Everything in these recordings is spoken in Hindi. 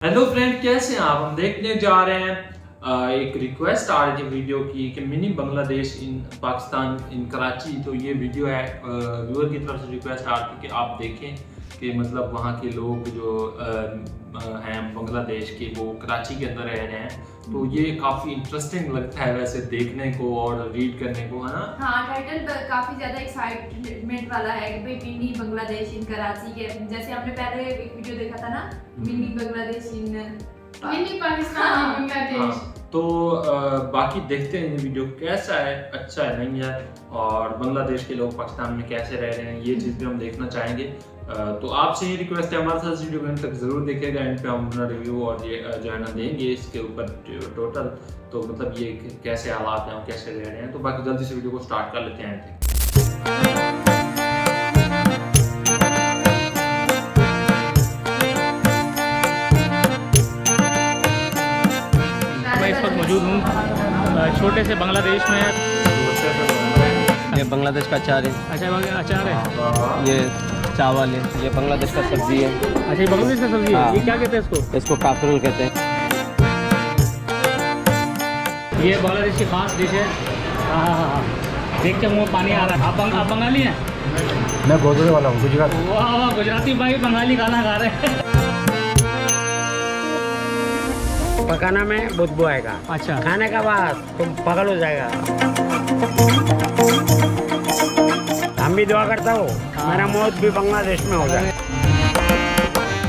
हेलो फ्रेंड, कैसे हैं आप? हम देखने जा रहे हैं एक रिक्वेस्ट आ रही थी वीडियो की कि मिनी बांग्लादेश इन पाकिस्तान इन कराची। तो ये वीडियो है व्यूअर की तरफ से रिक्वेस्ट आ रही थी कि आप देखें कि मतलब वहाँ के लोग जो हैं बांग्लादेश के, वो कराची के अंदर रह रहे हैं। तो ये काफ़ी इंटरेस्टिंग लगता है वैसे देखने को और रीड करने को, है ना? हाँ, टाइटल काफी ज्यादा एक्साइटमेंट वाला है कि भाई मिनी बांग्लादेश इन कराची के, जैसे हमने पहले एक वीडियो देखा था ना, मिनी बांग्लादेश इन मिनी पाकिस्तान हाँ, बांग्लादेश। तो बाकी देखते हैं ये वीडियो कैसा है, अच्छा है नहीं है, और बांग्लादेश के लोग पाकिस्तान में कैसे रह रहे हैं, ये चीज़ भी हम देखना चाहेंगे। तो आपसे ये रिक्वेस्ट है, हमारे साथ वीडियो एंड तक ज़रूर देखिएगा। एंड पे हम अपना रिव्यू और ये जो है ना देंगे इसके ऊपर टोटल, तो मतलब ये कैसे हालात हैं और कैसे रह रहे हैं। तो बाकी जल्दी से वीडियो को स्टार्ट कर लेते हैं। मैं इस वक्त मौजूद हूँ छोटे से बांग्लादेश में। ये बांग्लादेश का अचार है। अच्छा, अचार है। ये चावल है। ये बांग्लादेश का सब्जी है। अच्छा, ये बांग्लादेश का सब्जी है। हाँ। ये क्या कहते हैं इसको? इसको काकरुल कहते हैं। ये बांग्लादेश की खास डिश है। हाँ, देख के मुँह पानी आ रहा है। आप बंगाली हैं? मैं गोदरे वाला हूँ, गुजरात। वाह वाह, गुजराती भाई बंगाली खाना खा रहे हैं। पकाना में बदबू आएगा, अच्छा, खाने के बाद तुम पागल हो जाएगा। हम भी दुआ करता हूँ मेरा मौत भी बांग्लादेश में हो जाए।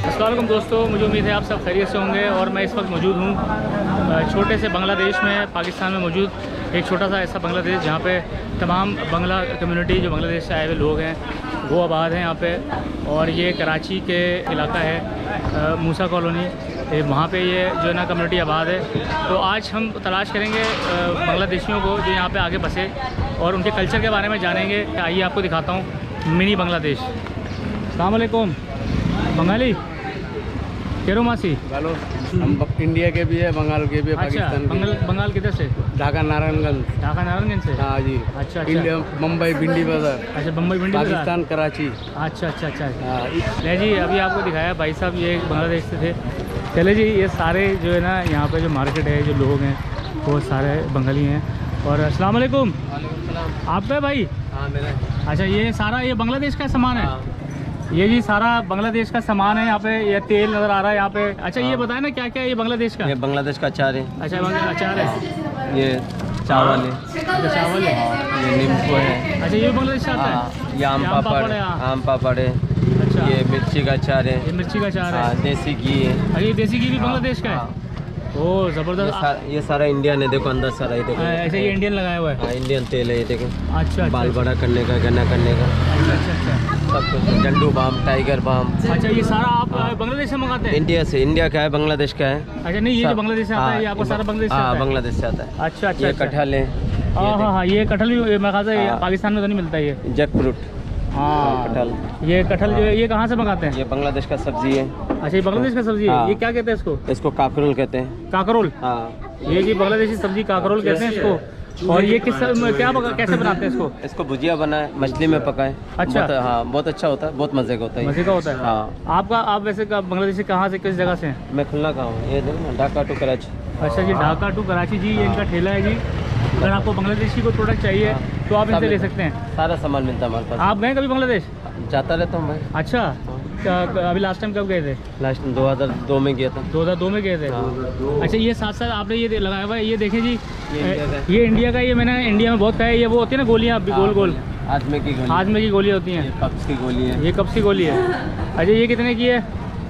अस्सलाम वालेकुम दोस्तों, मुझे उम्मीद है आप सब खैरियत से होंगे। और मैं इस वक्त मौजूद हूँ छोटे से बांग्लादेश में, पाकिस्तान में मौजूद एक छोटा सा ऐसा बांग्लादेश जहाँ पे तमाम बांग्ला कम्युनिटी जो बांग्लादेश से आए हुए लोग हैं वो आबाद हैं यहाँ पे। और ये कराची के इलाका है मूसा कॉलोनी, वहाँ पे ये जो है ना कम्युनिटी आबाद है। तो आज हम तलाश करेंगे बांग्लादेशियों को जो यहाँ पे आगे बसे और उनके कल्चर के बारे में जानेंगे। आइए आपको दिखाता हूँ मिनी बांग्लादेश। अस्सलाम वालेकुम। बंगाली केरो मासी? हम इंडिया के भी है, बंगाल के भी है, अच्छा, बंगाल किधर से? ढाका नारायणगंज। ढाका नारायणगंज से? हाँ जी। अच्छा, इंडिया, मुंबई भिंडी बाजार। अच्छा, मुंबई भिंडी बाजार। पाकिस्तान कराची। अच्छा। हाँ। नहीं जी, अभी आपको दिखाया भाई साहब, ये बांग्लादेश से थे। चले जी, ये सारे जो है ना यहाँ पे जो मार्केट है, जो लोग हैं वो सारे बंगाली हैं। और अस्सलाम वालेकुम। आपका है भाई? हाँ मेरा। अच्छा, ये सारा ये बांग्लादेश का सामान है? ये जी सारा बांग्लादेश का सामान है। यहाँ पे ये तेल नज़र आ रहा है यहाँ पे। अच्छा, ये बताए ना क्या क्या है ये बांग्लादेश का? ये बांग्लादेश का अचार है। अच्छा, अचार है। ये चावल है। चावल है। ये नींबू है। अच्छा, ये बांग्लादेश का आता है? हाँ, ये आम पापड़ है। आम पापड़ है। अच्छा, ये मिर्ची का अचार है। ये मिर्ची का अचार है। हाँ, देसी घी है। अच्छा, ये देसी घी भी बांग्लादेश का है? हाँ। ओह ज़बरदस्त। ये सारा इंडियन है, देखो अंदर सारा ये देखो। ऐसे ये इंडियन लगाया हुआ है? हाँ, इंडियन तेल है ये देखो। अच्छा, बाल बड़ा करने का, गन्ना करने का, अच्छा। सब कुछ। Zandu balm, tiger balm. अच्छा, ये सारा आप बांग्लादेश से मंगाते हैं? इंडिया से, इंडिया का है, बांग्लादेश का है। अच्छा, नहीं ये जो सब। बांग्लादेश से आता है, ये आपको सारा बांग्लादेश से आता हाँ, है? बांग्लादेश से आता है। अच्छा, ये कटहल है। हाँ, ये कटहल भी मेरे ख्याल से हाँ। पाकिस्तान में तो नहीं मिलता ये। Jackfruit. हाँ, कटहल। ये कटहल जो है ये कहाँ से मंगाते हैं? ये बांग्लादेश का सब्जी है। अच्छा, ये बांग्लादेश का सब्जी है। हाँ। ये क्या कहते हैं इसको? इसको काकरुल कहते हैं। काकरोल? हाँ। ये जी बांग्लादेशी सब्जी काकरोल कहते हैं इसको। और ये कैसे बनाते हैं इसको? इसको भुजिया बनाए, मछली में पकाए। अच्छा। हाँ, बहुत अच्छा होता है, बहुत मजे का होता है। मजे का होता है। हाँ। आप वैसे बांग्लादेश से कहाँ से, किस जगह से हैं? मैं खुलना का हूँ, ये देखो ना, ढाका टू कराची। अच्छा जी, ढाका टू कराची जी, ये इनका ठेला है जी। अगर आपको बांग्लादेशी कोई प्रोडक्ट चाहिए तो आप इनसे ले सकते हैं। सारा सामान मिलता है हमारे पास। आप गए कभी बांग्लादेश? जाता रहता हूँ भाई। अच्छा, अभी लास्ट टाइम कब गए थे? लास्ट 2002 में गया था। 2002 में गए थे? अच्छा, ये साथ साथ आपने ये लगाया हुआ है, ये देखें जी, ये इंडिया का। ये मैंने इंडिया में बहुत खाया है। ये वो होती है ना गोलियाँ, गोल गोल आजमे की गोली। हाजमे की गोलियाँ होती हैं। कप्स की गोली है। ये कब्ज़ की गोली है। अच्छा, ये कितने की है?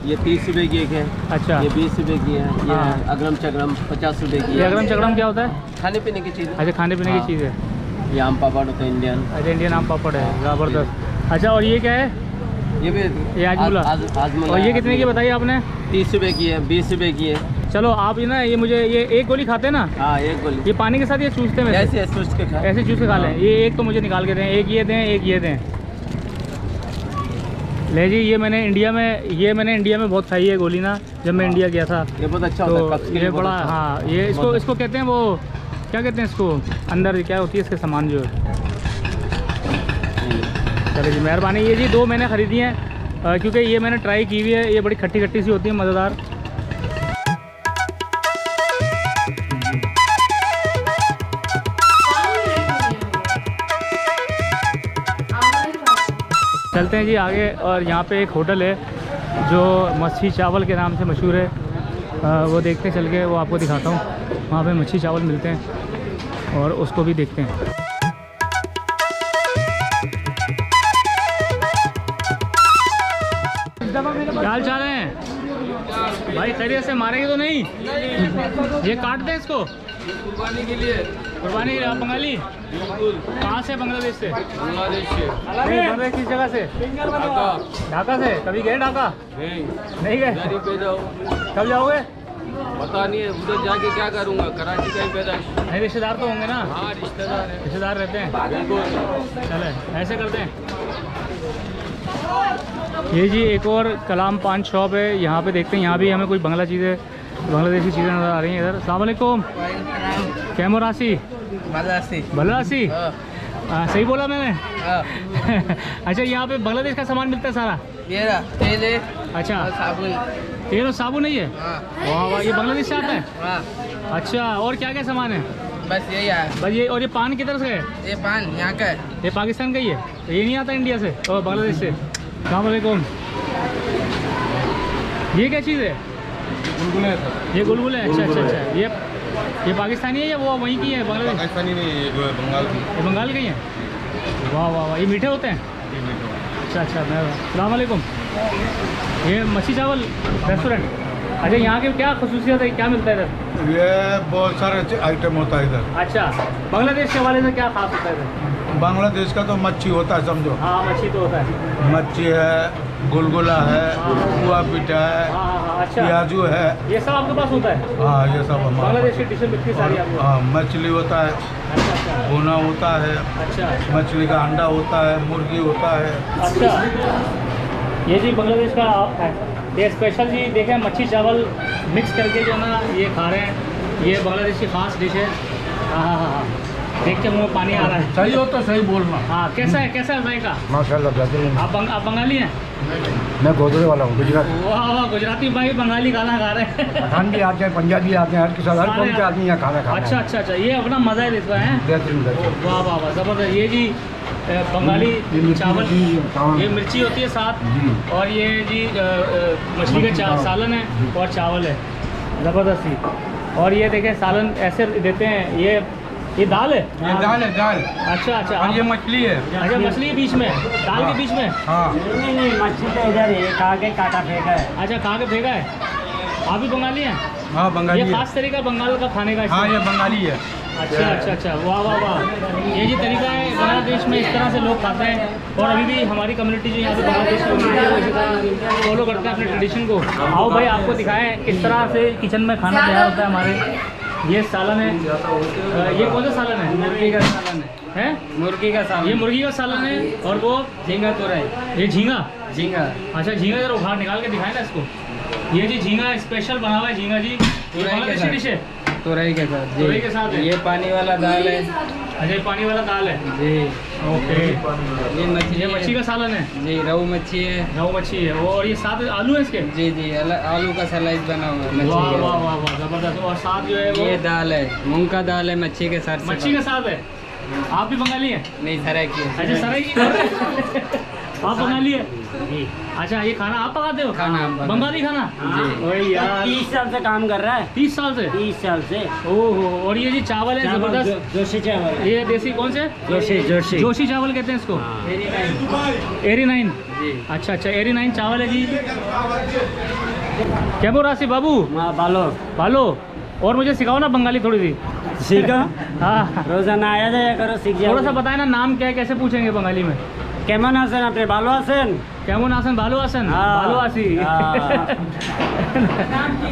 ये 30 रुपए की एक है। अच्छा, ये 20 रुपए की है। ये हाँ। अगरम चगरम 50 रुपए की ये है। अगरम चगरम क्या होता है? खाने पीने की चीज़ है। अच्छा, खाने पीने की हाँ। चीज़ है। ये आम पापड़ होता है इंडियन। अच्छा, इंडियन आम पापड़ है, ज़बरदस्त। अच्छा, और ये क्या है? ये भी ये आजमूला। और ये कितने की बताई आपने? 30 रुपए की है, 20 रुपए की है। चलो आप ना, ये मुझे ये एक गोली खाते हैं ना? हाँ, एक गोली। ये पानी के साथ ये चूसते हैं? ऐसे सोच के खा। ऐसे चूस के खा लें। ये एक तो मुझे निकाल के दें, एक ये दें, एक ये दें। ले जी, ये मैंने इंडिया में बहुत खाई है गोली ना, जब मैं इंडिया गया था। ये बहुत अच्छा होता है, कब्ज़ तो के लिए ये बहुत बड़ा, अच्छा हाँ, ये इसको कहते हैं, वो क्या कहते हैं इसको, अंदर क्या होती है इसके सामान जो है। चलो जी, मेहरबानी। ये जी 2 मैंने ख़रीदी हैं क्योंकि ये मैंने ट्राई की हुई है। ये बड़ी खट्टी खट्टी सी होती है, मज़ेदार। चलते हैं जी आगे। और यहाँ पे एक होटल है जो मच्छी चावल के नाम से मशहूर है, वो देखते हैं चल के, वो आपको दिखाता हूँ। वहाँ पे मच्छी चावल मिलते हैं और उसको भी देखते हैं। क्या हाल चाल है भाई? खैरियत से? मारेंगे तो नहीं? ये काट दें इसको कुर्बानी के लिए। कुर्बानी के लिए? आप बंगाली? कहाँ से? बांग्लादेश से? बांग्लादेश से। बांग्लादेश किस जगह से? ढाका से। कभी गए ढाका? नहीं गए? कब जाओगे? पता नहीं है, उधर जाके क्या करूँगा, कराची का ही पैदाइश। नहीं, रिश्तेदार तो होंगे ना? हाँ रिश्तेदार है। रिश्तेदार रहते हैं? बिल्कुल। चले ऐसे करते हैं। ये जी एक और कलाम पान शॉप है, यहाँ पे देखते हैं। यहाँ भी हमें कुछ बांग्लादेशी चीज़ें नज़र आ रही हैं इधर। अस्सलाम वालेकुम। कैमोरासी बल्लासी। सही बोला मैंने? अच्छा, यहाँ पे बांग्लादेश का सामान मिलता है सारा? तेल है, अच्छा, साबुन। तेल और साबुन नहीं है? वाह वाह, ये बांग्लादेश से आता है? अच्छा, और क्या क्या सामान है? बस यही है। बस ये। और ये पान किधर से है? ये पान यहाँ का है। ये पाकिस्तान का ही है? ये नहीं आता इंडिया से और बांग्लादेश से? अस्सलाम वालेकुम। ये क्या चीज़ है? गुलगुले। ये गुलगुले। अच्छा अच्छा अच्छा। ये पाकिस्तानी है या वो वहीं की है? बांग्लादेश? पाकिस्तानी नहीं, ये बंगाल की। ये बंगाल के ही हैं? वाह वाह वाह, ये मीठे होते हैं? अच्छा अच्छा। मैं अस्सलाम वालेकुम। ये मच्छी चावल रेस्टोरेंट। अच्छा, यहाँ की क्या खसूसियत है, क्या मिलता है इधर? ये बहुत सारे आइटम होता है इधर। अच्छा, बांग्लादेश के हवाले से क्या खास होता है इधर? बांग्लादेश का तो मच्छी होता है, समझो। हाँ, मच्छी तो होता है। मच्छी है, गुलगुला है, पुआ पिठा है, हाँ हाँ हाँ। अच्छा, प्याजू है। ये सब आपके पास होता है? हाँ, ये सब हमारे बांग्लादेश की डिशें मिलती सारी आपको? हाँ, मछली होता है, अच्छा अच्छा भुना होता है, अच्छा मछली का अंडा होता है, मुर्गी होता है। अच्छा। ये जी बांग्लादेश का है, ये स्पेशल जी देखें, मच्छी चावल मिक्स करके जो ना ये खा रहे हैं। ये बांग्लादेश की खास डिश है। हाँ हाँ हाँ, देख के मुँह में पानी आ रहा है। सही हो तो सही बोलना। हाँ, कैसा है जायका? माशाल्लाह बेहतरीन। आप बंगाली हैं? मैं गोदरे वाला हूँ, गुजरात। वाह वाह, गुजराती भाई बंगाली खाना खा रहे हैं। पठान भी आते हैं, पंजाबी आते हैं, हर किसान हर कौन के आदमी यहाँ खाना खाते अच्छा अच्छा अच्छा, ये अपना मज़ा है इसका है। बेहतरीन बेहतरीन। वाह वाह वाह, ज़बरदस्त। ये जी बंगाली चावल, ये मिर्ची होती है साथ, और ये जी मछली का सालन है और चावल है, ज़बरदस्त ही। और ये देखें सालन ऐसे देते हैं। ये दाल है? ये दाल है, दाल। अच्छा अच्छा। और ये मछली है। अच्छा, मछली के बीच में, दाल के बीच में? हाँ। नहीं, मच्छी तो इधर है, खा के काटा फेंका है। अच्छा, खा के फेंका है। आप भी बंगाली हैं? हाँ, बंगाली ये है। खास तरीका बंगाल का खाने का? हाँ, ये बंगाली है। अच्छा अच्छा अच्छा, वाह वाह वाह। ये जी तरीका है, बांग्लादेश में इस तरह से लोग खाते हैं। और अभी भी हमारी कम्युनिटी जो यहाँ पे बांग्लादेश की है वो इसी तरह फॉलो करते हैं अपने ट्रेडिशन को। आओ भाई, आपको दिखाएं किस तरह से किचन में खाना तैयार होता है हमारे। ये सालन है। ये कौन सा सालन है? मुर्गी का सालन है। मुर्गी का सालन। ये मुर्गी का सालन है। और वो झींगा तो रहे। ये झींगा। झींगा अच्छा, झींगा जरा उखाड़ निकाल के दिखाएं ना इसको। ये जी झींगा स्पेशल बना हुआ है। झींगा जी ये बांग्लादेशी डिश है? तुरई के साथ। तुरई के साथ है। ये पानी वाला दाल है। अच्छा, ये पानी वाला दाल है जी। ओके। ये मच्छी का सालन है जी। रोहू मच्छी है। रोहू मच्छी है। और ये साथ आलू है इसके? जी जी, आलू का सलाइस बना हुआ है वाह मच्छी के वाह साथ। वाह वाह, जबरदस्त। और साथ जो है वो ये दाल है, मूंग का दाल है मच्छी के साथ। मच्छी के साथ है। आप भी बंगाली हैं? नहीं, सरायकी है। अच्छा, सराय की आप बंगाली है? अच्छा, ये खाना आप पकाते हो? खाना हम बनाते हैं। बंगाली खाना? जी। ओए यार, 30 साल से काम कर रहा है। 30 साल से? 30 साल से। ओहो। और ये जी चावल है जबरदस्त। जोशी चावल। ये देसी कौन से? जोशी चावल कहते हैं इसको? एरी 9। जी। अच्छा अच्छा, एरी 9 चावल है जी। क्या बोल राशि बाबू? बालो। और मुझे सिखाओ ना बंगाली थोड़ी सी। सीखो। हाँ, रोजाना आया जाया करो, सीख जाओ। थोड़ा सा बताए ना, नाम क्या है, कैसे पूछेंगे बंगाली में? केमन आसन अपने बालो आसन। कैमन आसन, बालो आसन, हाँ। बालो आसी।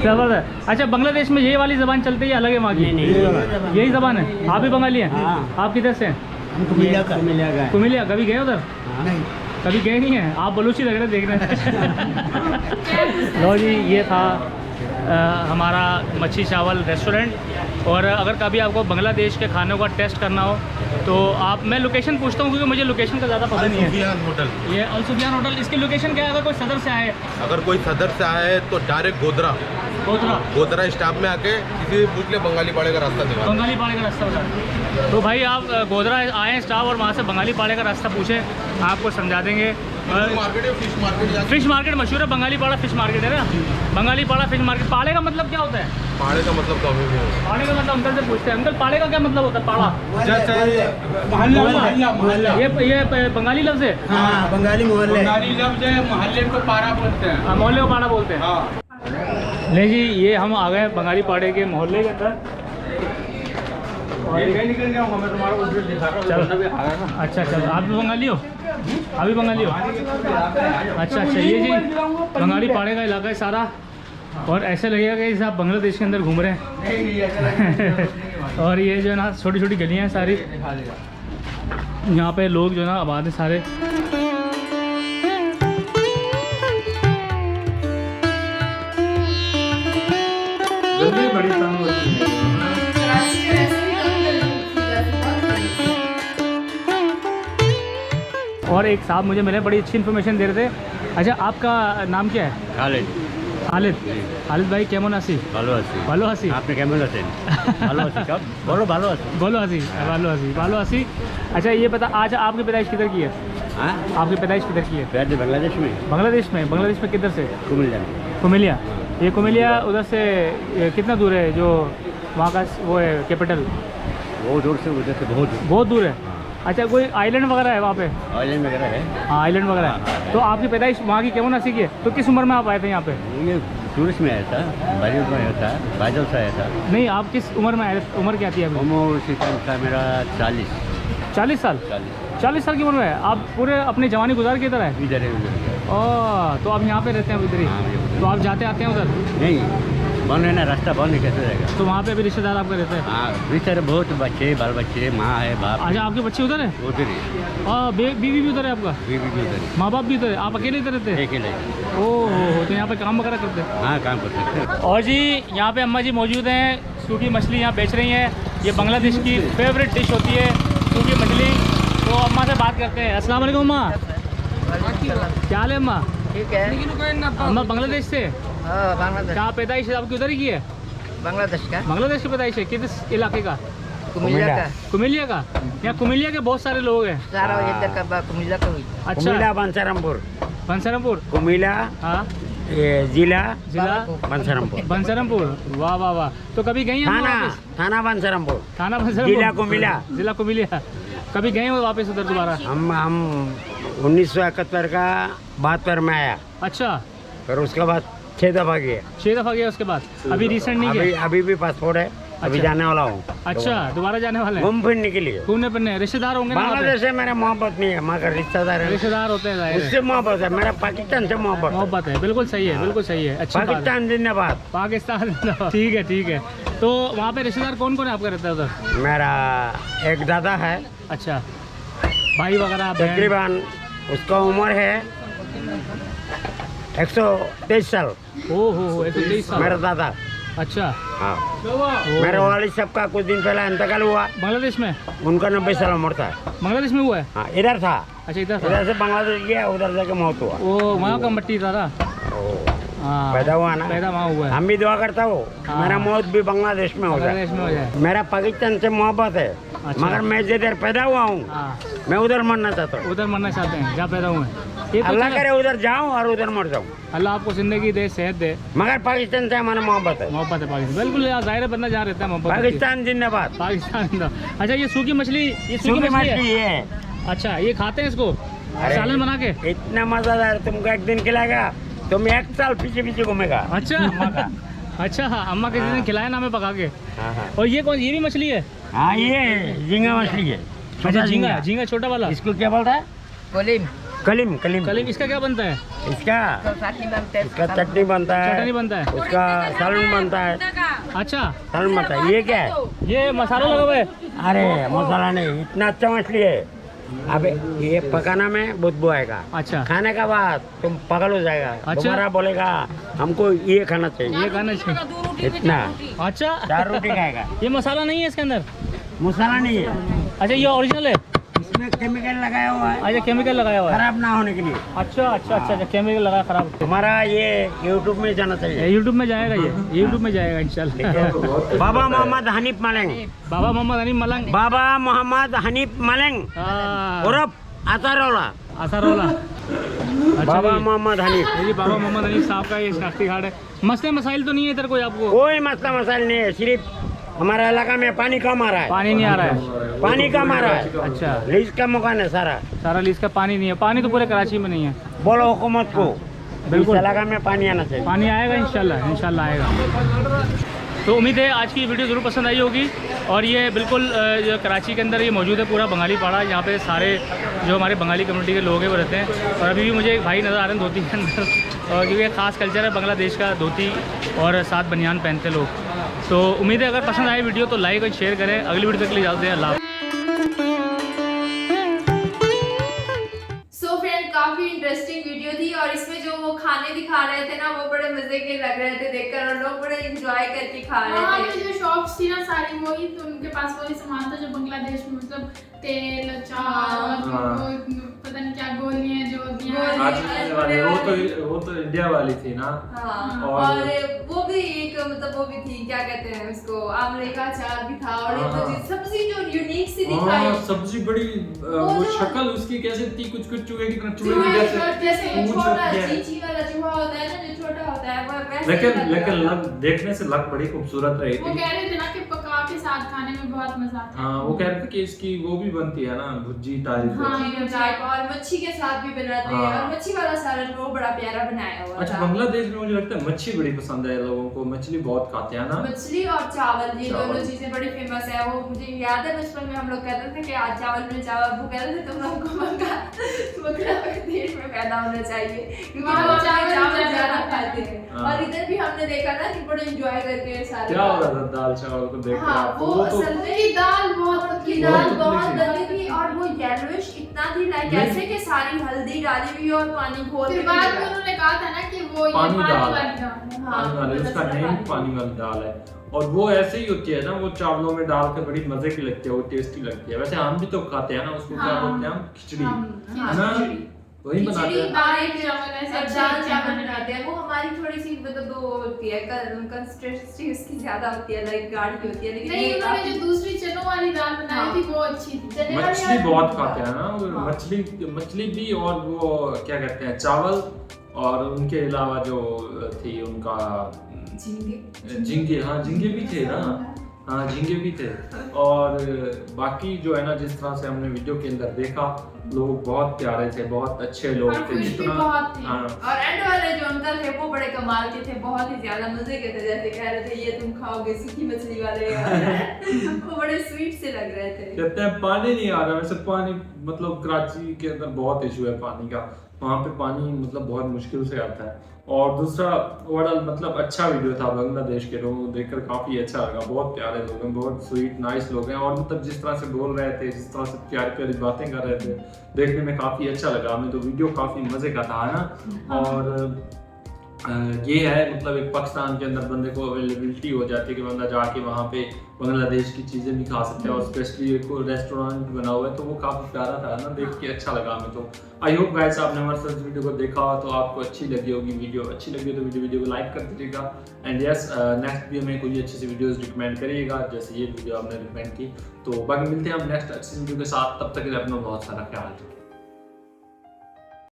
जबरदस्त। अच्छा, बांग्लादेश में ये वाली ज़बान चलती है, अलग है वहाँ की? नहीं, यही ज़बान है। आप भी बंगाली हैं? हाँ। आप किधर से हैं? कुमिल्ला का। कुमिल्ला। कभी गए उधर? नहीं। कभी गए नहीं हैं आप? बलूची लग रहे देखने। लो जी, ये था हमारा मच्छी चावल रेस्टोरेंट। और अगर कभी आपको बांग्लादेश के खानों का टेस्ट करना हो तो आप, मैं लोकेशन पूछता हूँ क्योंकि मुझे लोकेशन का ज़्यादा पता नहीं है। होटल। ये अल सुफियान होटल, इसकी लोकेशन क्या है? अगर कोई सदर से आए? अगर कोई सदर से आए तो डायरेक्ट गोदरा स्टॉप में आके किसी भी पूछ ले, बंगाली पाड़े का रास्ता दिखा। बंगाली पाड़े का रास्ता बता। तो भाई आप गोदरा आए स्टाफ और वहाँ से बंगाली पाड़े का रास्ता पूछें, आपको समझा देंगे। मार्केट है, फिश मार्केट जाके फिश मार्केट मशहूर है, बंगाली पाड़ा फिश मार्केट है ना, बंगाली पाड़ा फिश मार्केट। पाड़े का मतलब क्या होता है? पहाड़े का मतलब कभी नहीं है। पाड़े का मतलब अंकल से पूछते हैं, अंकल पाड़े का क्या मतलब होता है? पाड़ा ये बंगाली लफ्ज है? हाँ बंगाली मोहल्ले। बंगाली लफ्ज है, मोहल्ले को पारा बोलते हैं। मोहल्ले को पाड़ा बोलते हैं। नहीं जी, ये हम आ गए बंगाली पाड़े के मोहल्ले के अंदर। निकल जाऊंगा मैं, तुम्हारा उधर दिखा रहा हूँ। चलो अच्छा अच्छा, आप भी बंगाली हो? अभी बंगाली हो? अच्छा अच्छा, ये जी बंगाली पाड़े का इलाका है सारा, और ऐसे लगेगा कि जैसे आप बांग्लादेश के अंदर घूम रहे हैं। और ये जो है ना छोटी छोटी गलियाँ हैं सारी, यहाँ पे लोग जो है ना आबाद है सारे। बड़ी तंग होती है। कराची में वैसे भी कभी गली थी, वैसे बहुत बड़ी थी। और एक साहब मुझे मिले, बड़ी अच्छी इन्फॉर्मेशन दे रहे थे। अच्छा, आपका नाम क्या है? खालिद। खालिद। खालिद भाई केमन आसी? ভালো আছি। ভালো আছি। আপনি কেমন আছেন? ভালো আছি সব। বলো ভালো আছি। बोलो हसी, भालो हसी, भालो हसी। अच्छा ये बता, आज आपकी पैदाइश किधर की है? हाँ आपकी पैदाइश किधर की है? पैर बांग्लादेश में बांग्लादेश में। बांग्लादेश में किधर से? कुमिल्ला। कुमिलिया। ये कुमिलिया उधर से कितना दूर है, जो वहाँ का वो है कैपिटल? बहुत दूर से, उधर से बहुत दूर। बहुत दूर है। अच्छा, कोई आइलैंड वगैरह है वहाँ पे? आइलैंड वगैरह है। हाँ आइलैंड वगैरह है। तो आपकी पैदाइश वहाँ की केमन आसी की है? तो किस उम्र में आप आए थे यहाँ पे? ये टूरिस्ट में आया था, बारिश में आया था, बादल से आया था। नहीं, आप किस उम्र में आए थे? उम्र क्या थी अभी? उम्र उसी टाइम था मेरा 40। 40 साल? 40 साल की उम्र में है आप? पूरे अपनी जवानी गुजार के इधर है? इधर है उधर। ओह, तो आप यहाँ पे रहते हैं इधर ही? हाँ, ये उधर। तो आप जाते आते हैं उधर? नहीं, बंद है ना, रास्ता बंद है, कैसे जाएगा? तो वहाँ पे अभी रिश्तेदार आपके रहते हैं? हाँ बेचारे बहुत बच्चे, बाल बच्चे, माँ है, बाप है, अच्छा, आपके बच्चे उधर है? उधर ही, बीवी भी उधर है आपका? बीवी भी उधर ही, माँ बाप भी उधर है? आप अकेले इधर रहते हैं? अकेले। ओह, तो यहाँ पे काम वगैरह करते हैं? हाँ काम कर सकते हैं। और जी यहाँ पे अम्मा जी मौजूद हैं, सूखी मछली यहाँ बेच रही हैं। ये बांग्लादेश की फेवरेट डिश होती है सूखी मछली। तो अम्मा से बात करते हैं। अस्सलाम वालेकुम अम्मा, क्या हाल है अम्मा? ठीक है। अम्मा बांग्लादेश से? हाँ बांग्लादेश। क्या पैदाइश है आपकी उधर ही की है? बांग्लादेश का बांग्लादेश की पैदाइश है? किस इलाके का? कुमिल्ला का। कुमिलिया का? यहाँ कुमिलिया के बहुत सारे लोग हैं। सारा इधर का कुमिल्ला का हुई। अच्छा, कुमिल्ला बंसरमपुर। बंसरमपुर। कुमिल्ला हाँ, जिला जिला बंसरमपुर। बंसरमपुर। वाह वाह वाह। तो कभी गई हैं थाना वापस? थाना बंसरमपुर। थाना बंसरमपुर। जिला कुमिल्ला। जिला कुमिलिया। कभी गए हो वापस उधर दोबारा? हम 1971 का 72 में आया, अच्छा, फिर उसके बाद 6 दफा गया। 6 दफा गया उसके बाद? अभी रिसेंट नहीं अभी गए? अभी भी पासपोर्ट है, अभी अच्छा। जाने वाला हूँ। अच्छा, दोबारा जाने वाले हैं? घूम फिरने के लिए। घूमने फिरने। रिश्तेदार होंगे ना वहाँ पे? बांग्लादेश से मेरा मोहब्बत नहीं है, मगर रिश्तेदार है, रिश्तेदार होते हैं जाहिर है। उससे मोहब्बत है, मेरा पाकिस्तान से मोहब्बत है। मोहब्बत है, बिल्कुल सही है, बिल्कुल सही है। अच्छी बात है। पाकिस्तान जिंदाबाद। पाकिस्तान। ठीक है ठीक है। तो वहाँ पे रिश्तेदार कौन कौन है आपका रहता है उधर? मेरा एक दादा है, अच्छा, भाई वगैरह? बहन? तकरीबन उसका उम्र है 123 साल। ओ हो 123 साल। मेरा दादा। अच्छा, हाँ, ओ, मेरे वालिद साहब का कुछ दिन पहले इंतकाल हुआ, बांग्लादेश में? उनका 90 साल उम्र था। बांग्लादेश में हुआ है? हाँ, इधर था, अच्छा, इधर था। इधर से बांग्लादेश गया, उधर जाके मौत हुआ। वो वहाँ का मट्टी था ना? हाँ, पैदा हुआ ना, पैदा वहाँ हुआ है। हम भी दुआ करता हूँ हाँ। मेरा मौत भी बांग्लादेश में हो जाए। बांग्लादेश में हो जाए। मेरा पाकिस्तान से मोहब्बत है, अच्छा। मगर मैं जिधर पैदा हुआ हूँ हाँ, मैं उधर मरना चाहता हूँ। उधर मरना चाहते हैं जहाँ पैदा हुए हैं। ये तो अल्लाह चलो, करे उधर जाऊँ और उधर मर जाऊँ, अल्लाह आपको जिंदगी दे, सेहत दे। मगर पाकिस्तान से हमारा मोहब्बत है। मोहब्बत है पाकिस्तान, बिल्कुल यार, जाहिर है बंदा जहाँ रहता है मोहब्बत होती है। पाकिस्तान जिंदाबाद। पाकिस्तान का। अच्छा, ये सूखी मछली, ये सूखी सूखी मछली मछली है? ये है। अच्छा, ये खाते हैं इसको सालन बना के? इतना मजेदार, तुमको एक दिन खिलाएगा तुम 1 साल पीछे पीछे घूमेगा। अच्छा अच्छा, हाँ, अम्मा किसी दिन खिलाया ना हमें पका के। हाँ हाँ और ये कौन, ये भी मछली है? हाँ, ये झींगा मछली है। अच्छा, झींगा, झींगा छोटा वाला। इसको क्या बोलता है? कोलिम। कलीम। कलीम। कलीम। इसका क्या बनता है? इसका चटनी बनते हैं। इसका चटनी बनता है, चटनी बनता है। उसका सालन बनता है, अच्छा, सालन बनता है। ये क्या है? ये मसाला लगा हुआ है? अरे मसाला नहीं, इतना अच्छा मछली है। अबे ये पकाना में बदबू आएगा, अच्छा, खाने का बाद तुम पागल हो जाएगा। अच्छा। तुम्हारा बोलेगा हमको ये खाना चाहिए, ये खाना चाहिए। इतना। अच्छा, 4 रोटी खाएगा। ये मसाला नहीं है इसके अंदर? मसाला नहीं है, अच्छा, ये ओरिजिनल है? इसमें केमिकल लगाया हुआ है, अच्छा, केमिकल लगाया हुआ है। खराब ना होने के लिए। अच्छा अच्छा अच्छा, केमिकल लगा खराब। तुम्हारा ये यूट्यूब में जाना चाहिए। यूट्यूब में जाएगा, ये यूट्यूब में जाएगा इंशाल्लाह। बाबा मोहम्मद हनीफ मलंग। बाबा मोहम्मद हनीफ मलंग। बाबा मोहम्मद हनीफ मलंग हाँ, उर्फ अतारोला। आसारोला। अच्छा बाबा जी। मोहम्मद हनीफ। ये जी बाबा मोहम्मद हनीफ साहब का ये शनाख्ती कार्ड है। मसले मसाइल तो नहीं है इधर कोई आपको? कोई मसला मसाइल नहीं है, सिर्फ हमारा इलाका में पानी कम आ रहा है। पानी नहीं आ रहा है? पानी कम आ रहा है। अच्छा, लीज का मकान है सारा। सारा लीज का पानी नहीं है? पानी तो पूरे कराची में नहीं है। बोलो हुकूमत को बिल्कुल। इस इलाका में पानी आना चाहिए। पानी आएगा इंशाल्लाह, इंशाल्लाह आएगा। तो उम्मीद है आज की वीडियो ज़रूर पसंद आई होगी। और ये बिल्कुल जो कराची के अंदर ये मौजूद है पूरा बंगाली पाड़ा। यहाँ पे सारे जो हमारे बंगाली कम्युनिटी के लोग हैं वो रहते हैं। और अभी भी मुझे एक भाई नज़र आ रहे हैं धोती के अंदर, और क्योंकि एक ख़ास कल्चर है बांग्लादेश का, धोती और साथ बनियान पहनते लोग। तो उम्मीद है अगर पसंद आए वीडियो तो लाइक और शेयर करें। अगली वीडियो तक के लिए इजाज़त दें। अल्लाह। सो फ्रेंड, काफी इंटरेस्टिंग वीडियो थी और इसमें जो वो खाने दिखा रहे थे ना, वो बड़े मजे के लग रहे थे देखकर और लोग बड़े एंजॉय करके खा वहाँ रहे पे थे। जो शॉप्स थी ना सारी वही, तो उनके पास वही सामान था जो बांग्लादेश में, मतलब तेल, अचार, वो पता नहीं क्या गोलियां जो होती हैं। वो तो इंडिया वाली थी ना। हाँ, और वो भी एक मतलब वो भी थी, क्या कहते हैं उसको, आमले का अचार भी था। और एक तो सब्जी जो यूनिक सी दिखाई, सब्जी बड़ी वो शक्ल उसकी कैसे थी, कुछ कुछ चूहे की तरह, चूहे की जैसे पूंछ छोटा होती है। चीची वाला चूहा होता है ना, जो छोटा होता है, वो वैसे लेकिन लग देखने से लग बड़ी खूबसूरत रही वो थी। कह रहे थे ना कि पका के साथ खाने में बहुत मजा आता है। हाँ, वो कह रहे थे कि इसकी वो भी बनती है ना, भुज्जी टाइप। हाँ, और मच्छी के साथ भी बनाते हैं। और मच्छी वाला सालन वो बड़ा प्यारा बनाया हुआ अच्छा, था। बांग्लादेश में मुझे लगता है मच्छी बड़ी पसंद है लोगों को, मछली बहुत खाते हैं ना। मछली और चावल, ये चावल। दोनों चीजें बड़ी फेमस है। वो मुझे याद है बचपन में हम लोग कहते थे कि आज चावल में चावल, वो कहते थे तुम लोग को बंगला देश में पैदा होना चाहिए क्योंकि वहाँ वो चावल चावल ज्यादा ज्यादा खाते खाते हैं। हाँ। और इधर भी हमने देखा ना कि बड़े एंजॉय करके सारे। क्या हो रहा था दाल चावल को देख कर हाँ, आपको? वो वो तो असल में उनकी दाल बहुत की पतली दाल थी। बहुत गंदी थी और वो येलोइश इतना थी, लाइक नहीं। ऐसे कि सारी हल्दी डाली हुई और पानी घोल फिर के बाद में डाला। उन्होंने कहा था ना कि वो ये पानी पानी दाल। वाली दाल है। हाँ, पानी वाली, उसका मतलब नेम पानी वाली दाल है। और वो ऐसे ही होती है ना, वो चावलों में डाल के बड़ी मजे की लगती है, वो टेस्टी लगती है। वैसे हम भी तो खाते हैं ना उसको, क्या हाँ। बोलते हैं हम, खिचड़ी हाँ, है ना, खिचड़ी। वही बनाते खिचड़ी, हैं। दाल चावल ऐसे और अच्छे दाल अच्छे चावल बनाते बनाते हैं। वो हमारी थोड़ी सी मतलब वो होती है, कंसिस्टेंसी उसकी ज्यादा होती है, लाइक गाढ़ी होती है। लेकिन नहीं, ये उन्होंने काफी- जो दूसरी चनों वाली दाल बनाई हाँ। थी वो अच्छी थी। चने वाली मछली और- बहुत खाते हैं ना वो, हाँ। मछली भी, और वो क्या कहते हैं, चावल, और उनके अलावा जो थी उनका झींगे। हाँ, झींगे भी थे ना। हाँ, झींगे भी थे। और बाकी जो है ना, जिस तरह से हमने वीडियो के अंदर देखा, लोग बहुत प्यारे थे, बहुत अच्छे लोग और थे। खुश भी जितना बहुत थे। हाँ, और एंड वाले जो अंकल थे वो बड़े कमाल के थे, बहुत ही ज्यादा मजे के थे। जैसे कह रहे थे ये तुम खाओगे सूखी मछली वाले वो बड़े स्वीट से लग रहे थे। कहते हैं पानी नहीं आ रहा। वैसे पानी मतलब कराची के अंदर बहुत इशू है पानी का, वहाँ पे पानी मतलब बहुत मुश्किल से आता है। और दूसरा ओवरऑल मतलब अच्छा वीडियो था, बांग्लादेश के लोगों को देखकर काफ़ी अच्छा लगा। बहुत प्यारे लोग हैं, बहुत स्वीट नाइस लोग हैं। और मतलब जिस तरह से बोल रहे थे, जिस तरह से प्यारी प्यारी बातें कर रहे थे, देखने में काफ़ी अच्छा लगा हमें। तो वीडियो काफ़ी मज़े का था ना। और ये है मतलब एक पाकिस्तान के अंदर बंदे को अवेलेबिलिटी हो जाती है कि बंदा जाके वहाँ पे बांग्लादेश की चीज़ें भी खा सकते हैं। और स्पेशली एक रेस्टोरेंट बना हुआ है, तो वो काफ़ी प्यारा था ना, देख के अच्छा लगा हमें। तो आई होप गाइस आपने हमारे साथ वीडियो को देखा हो तो आपको अच्छी लगी होगी। वीडियो अच्छी लगी हो तो वीडियो को लाइक कर दीजिएगा। एंड यस, नेक्स्ट वीडियो में कोई अच्छी सी वीडियोस रिकमेंड करिएगा, जैसे ये वीडियो आपने रिकमेंड की। तो बाकी मिलते हैं हम नेक्स्ट अच्छी वीडियो के साथ। तब तक के लिए अपना बहुत सारा ख्याल रखिए।